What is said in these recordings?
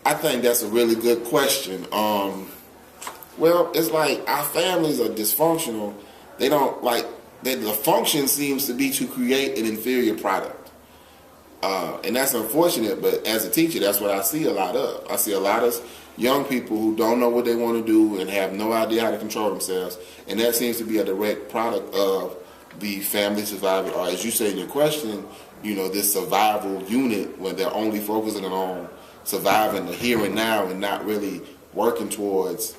I think that's a really good question. Well, it's like our families are dysfunctional. They don't like the function seems to be to create an inferior product, and that's unfortunate. But as a teacher, that's what I see a lot of. I see a lot of young people who don't know what they want to do and have no idea how to control themselves, and that seems to be a direct product of the family survival, or as you say in your question, this survival unit where they're only focusing on surviving the here and now and not really working towards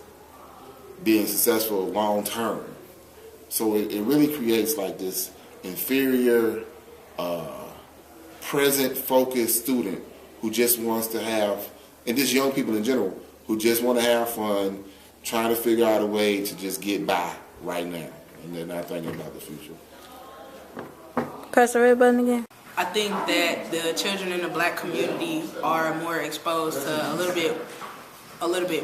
being successful long term. So it really creates like this inferior, present focused student who just wants to have, and just young people in general, who just want to have fun, trying to figure out a way to just get by right now, and they're not thinking about the future. Press the red button again. I think that the children in the black community are more exposed to a little bit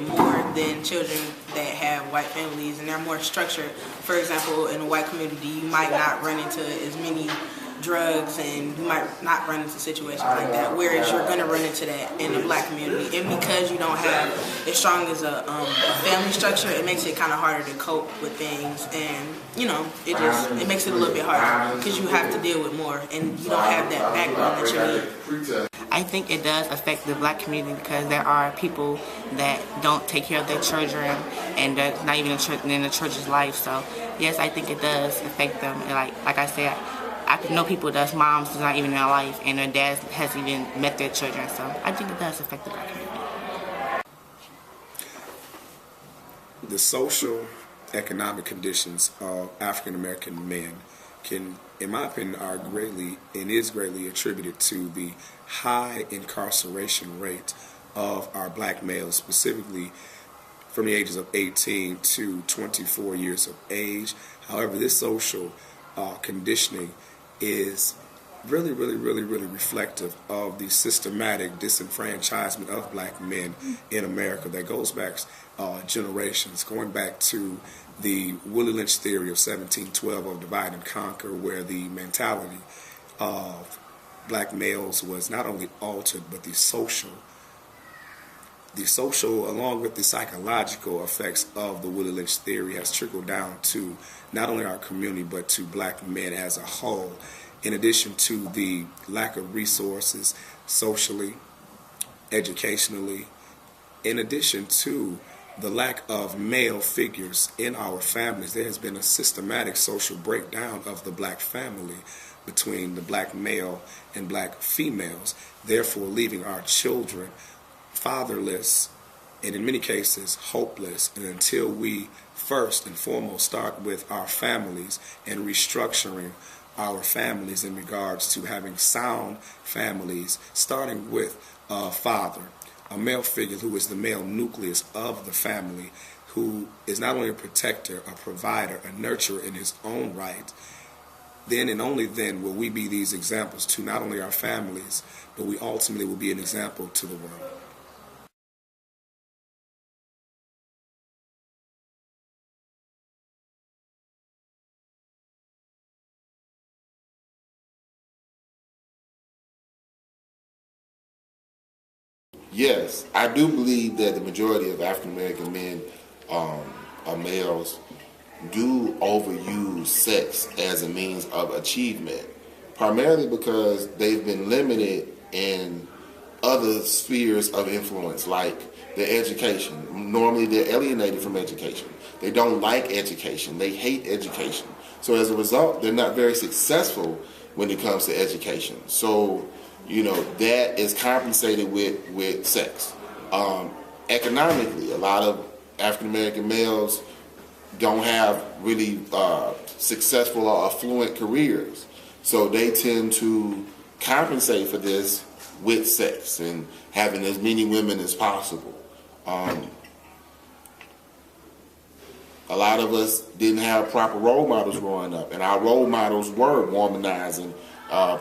more than children that have white families, and they're more structured. For example, in the white community, you might not run into as many drugs, and you might not run into situations like that, whereas you're going to run into that in the black community. And because you don't have as strong as a family structure, it makes it kind of harder to cope with things, and it makes it a little bit harder because you have to deal with more, and you don't have that background that you need. I think it does affect the black community because there are people that don't take care of their children, and that's not even in the church's life. So yes, I think it does affect them. And like I said, I know people that's moms that's not even in their life, and their dads hasn't even met their children. So I think it does affect the black community. The social, economic conditions of African American men can, in my opinion, are greatly and is greatly attributed to the high incarceration rate of our black males, specifically from the ages of 18 to 24 years of age. However, this social conditioning is really reflective of the systematic disenfranchisement of black men in America that goes back generations, going back to the Willie Lynch theory of 1712 of divide and conquer, where the mentality of black males was not only altered, but the social along with the psychological effects of the Willie Lynch theory has trickled down to not only our community but to black men as a whole, in addition to the lack of resources socially, educationally, in addition to the lack of male figures in our families. There has been a systematic social breakdown of the black family between the black male and black females, therefore leaving our children fatherless and in many cases hopeless. And until we first and foremost start with our families and restructuring our families in regards to having sound families, starting with a father, a male figure who is the male nucleus of the family, who is not only a protector, a provider, a nurturer in his own right, then and only then will we be these examples to not only our families, but we ultimately will be an example to the world. Yes, I do believe that the majority of African American men are males do overuse sex as a means of achievement, primarily because they've been limited in other spheres of influence, like their education. Normally they're alienated from education. They don't like education. They hate education. So as a result, they're not very successful when it comes to education. So, that is compensated with sex. Economically, a lot of African American males don't have really successful or affluent careers. So they tend to compensate for this with sex and having as many women as possible. A lot of us didn't have proper role models growing up, and our role models were womanizing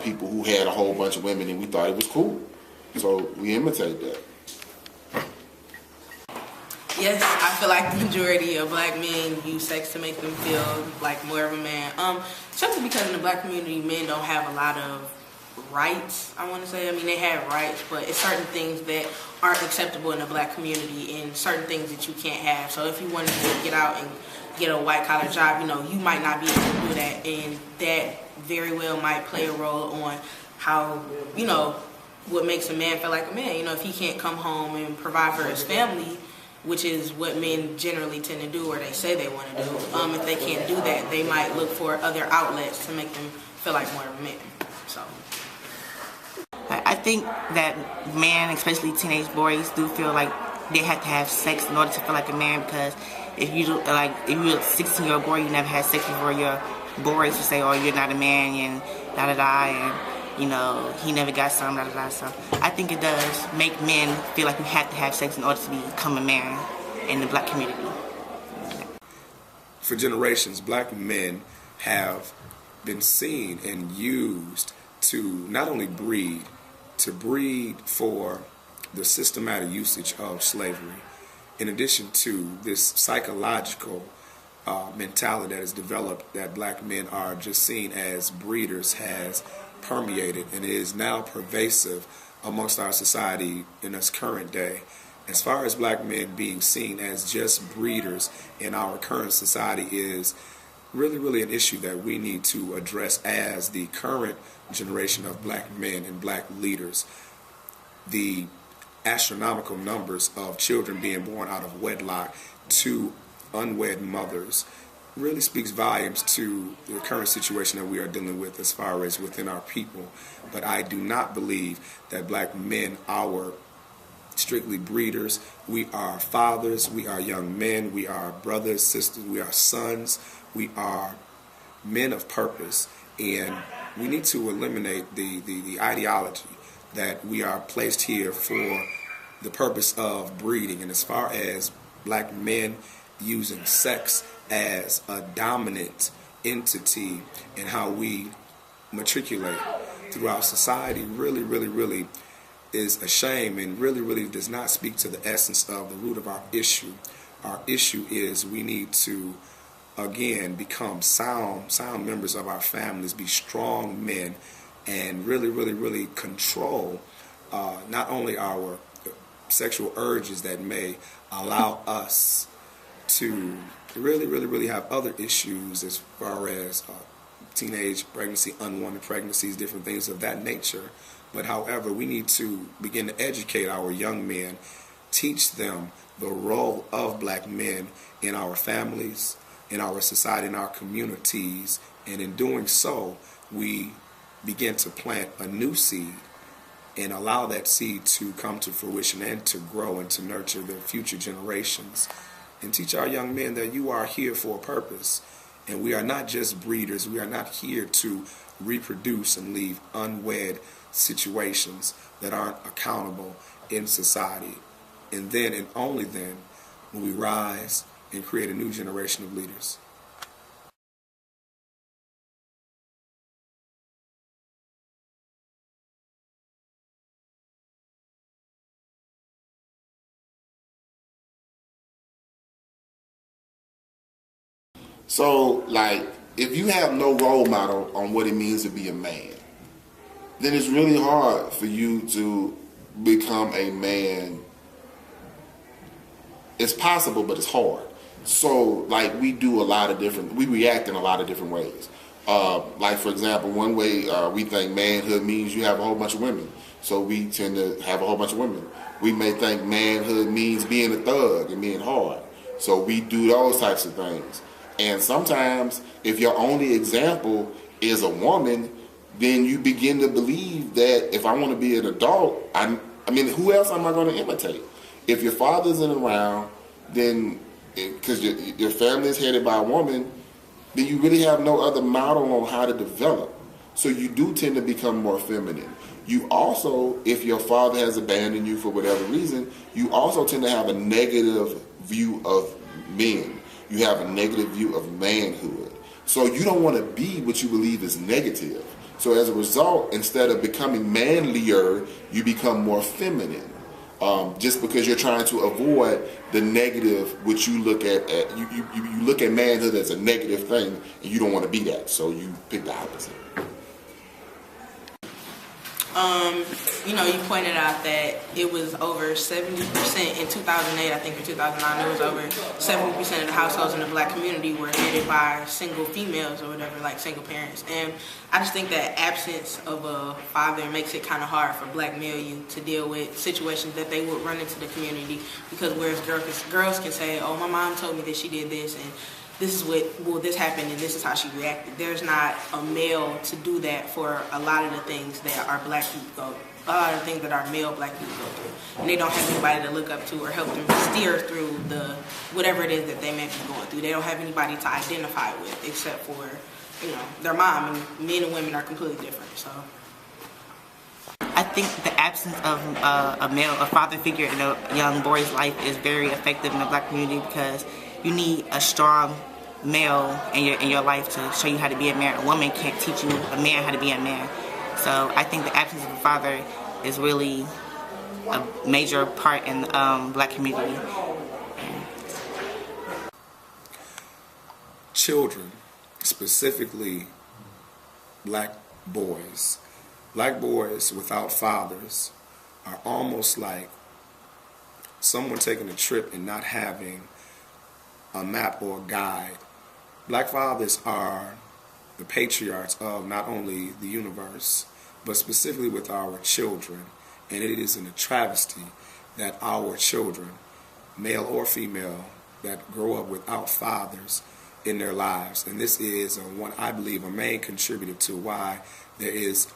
people who had a whole bunch of women, and we thought it was cool. So we imitate that. Yes, I feel like the majority of black men use sex to make them feel like more of a man. Simply because in the black community, men don't have a lot of rights, I want to say. I mean, they have rights, but it's certain things that aren't acceptable in the black community and certain things that you can't have. So if you wanted to get out and get a white-collar job, you know, you might not be able to do that, and that very well might play a role on how, you know, what makes a man feel like a man. You know, if he can't come home and provide for his family, which is what men generally tend to do, or they say they want to do, if they can't do that, they might look for other outlets to make them feel like more of a man. So I think that men, especially teenage boys, do feel like they have to have sex in order to feel like a man, because if you're a 16-year-old boy, you never had sex before, your boys will say, oh, you're not a man, and da-da-da, and, you know, he never got some, da-da-da. So I think it does make men feel like you have to have sex in order to become a man in the black community. For generations, black men have been seen and used to not only breed for the systematic usage of slavery, in addition to this psychological mentality that is developed that black men are just seen as breeders has permeated and is now pervasive amongst our society in this current day. As far as black men being seen as just breeders in our current society is really an issue that we need to address as the current generation of black men and black leaders. The astronomical numbers of children being born out of wedlock to unwed mothers really speaks volumes to the current situation that we are dealing with as far as within our people. But I do not believe that black men are strictly breeders. We are fathers, we are young men, we are brothers, sisters, we are sons, we are men of purpose, and we need to eliminate the ideology that we are placed here for the purpose of breeding. And as far as black men using sex as a dominant entity in how we matriculate throughout society really is a shame, and really does not speak to the essence of the root of our issue. Our issue is we need to again become sound members of our families, be strong men, and really control not only our sexual urges that may allow us to really have other issues as far as teenage pregnancy, unwanted pregnancies, different things of that nature. But however, we need to begin to educate our young men, teach them the role of black men in our families, in our society, in our communities, and in doing so, we begin to plant a new seed and allow that seed to come to fruition and to grow and to nurture the future generations. And teach our young men that you are here for a purpose. And we are not just breeders. We are not here to reproduce and leave unwed situations that aren't accountable in society. And then and only then will we rise and create a new generation of leaders. So, like, if you have no role model on what it means to be a man, then it's really hard for you to become a man. It's possible, but it's hard. So, like, we react in a lot of different ways. Like, for example, one way we think manhood means you have a whole bunch of women. So we tend to have a whole bunch of women. We may think manhood means being a thug and being hard. So we do those types of things. And sometimes, if your only example is a woman, then you begin to believe that if I want to be an adult, I mean, who else am I going to imitate? If your father isn't around, then, because your family is headed by a woman, then you really have no other model on how to develop. So you do tend to become more feminine. You also, if your father has abandoned you for whatever reason, you also tend to have a negative view of men. You have a negative view of manhood. So you don't want to be what you believe is negative. So as a result, instead of becoming manlier, you become more feminine. Just because you're trying to avoid the negative, which you look at you look at manhood as a negative thing, and you don't want to be that. So you pick the opposite. You pointed out that it was over 70% in 2008, I think, or 2009, it was over 70% of the households in the black community were headed by single females or whatever, like single parents. And I just think that absence of a father makes it kind of hard for black male youth to deal with situations that they would run into the community, because whereas girls can say, oh, my mom told me that she did this, and this happened and this is how she reacted. There's not a male to do that for a lot of the things that our black youth a lot of the things that our male black youth go through. And they don't have anybody to look up to or help them steer through whatever it is that they may be going through. They don't have anybody to identify with except for, their mom. And men and women are completely different, so. I think the absence of a father figure in a young boy's life is very effective in the black community, because you need a strong male in your life to show you how to be a man. A woman can't teach you, a man, how to be a man. So I think the absence of a father is really a major part in the black community. Children, specifically black boys without fathers are almost like someone taking a trip and not having a map or a guide. Black fathers are the patriarchs of not only the universe, but specifically with our children. And it is a travesty that our children, male or female, that grow up without fathers in their lives. And this is I believe a main contributor to why there is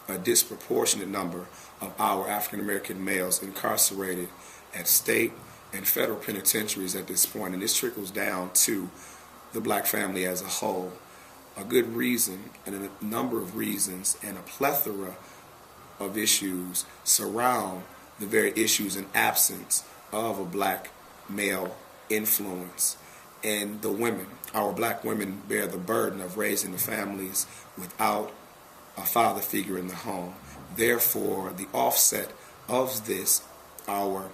a disproportionate number of our African American males incarcerated at state and federal penitentiaries at this point. And this trickles down to the black family as a whole. A good reason, and a number of reasons, and a plethora of issues surround the very issues and absence of a black male influence. And the women, our black women, bear the burden of raising the families without a father figure in the home. Therefore, the offset of this, our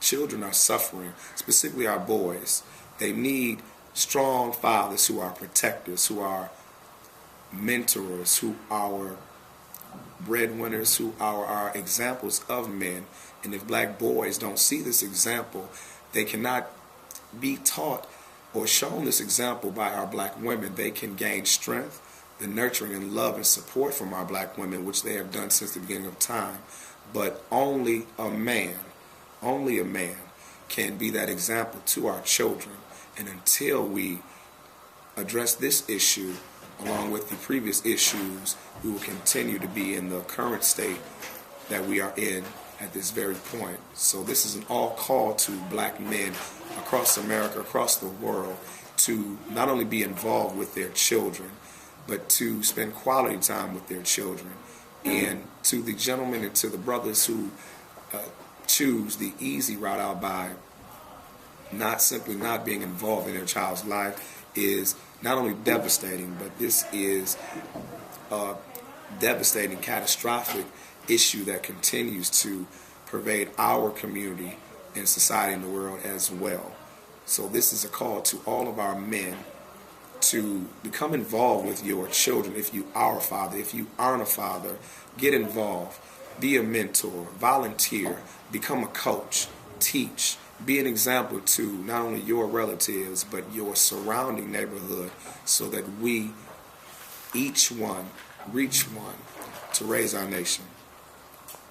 children are suffering, specifically our boys. They need strong fathers who are protectors, who are mentors, who are breadwinners, who are our examples of men. And if black boys don't see this example, they cannot be taught or shown this example by our black women. They can gain strength, the nurturing and love and support from our black women, which they have done since the beginning of time. But only a man can be that example to our children. And until we address this issue, along with the previous issues, we will continue to be in the current state that we are in at this very point. So this is an all call to black men across America, across the world, to not only be involved with their children, but to spend quality time with their children. And to the gentlemen and to the brothers who choose the easy route out by not being involved in their child's life is not only devastating, but this is a devastating, catastrophic issue that continues to pervade our community and society in the world as well. So this is a call to all of our men to become involved with your children. If you are a father, if you aren't a father, get involved, be a mentor, volunteer, become a coach, teach, be an example to not only your relatives, but your surrounding neighborhood, so that we, each one, reach one to raise our nation.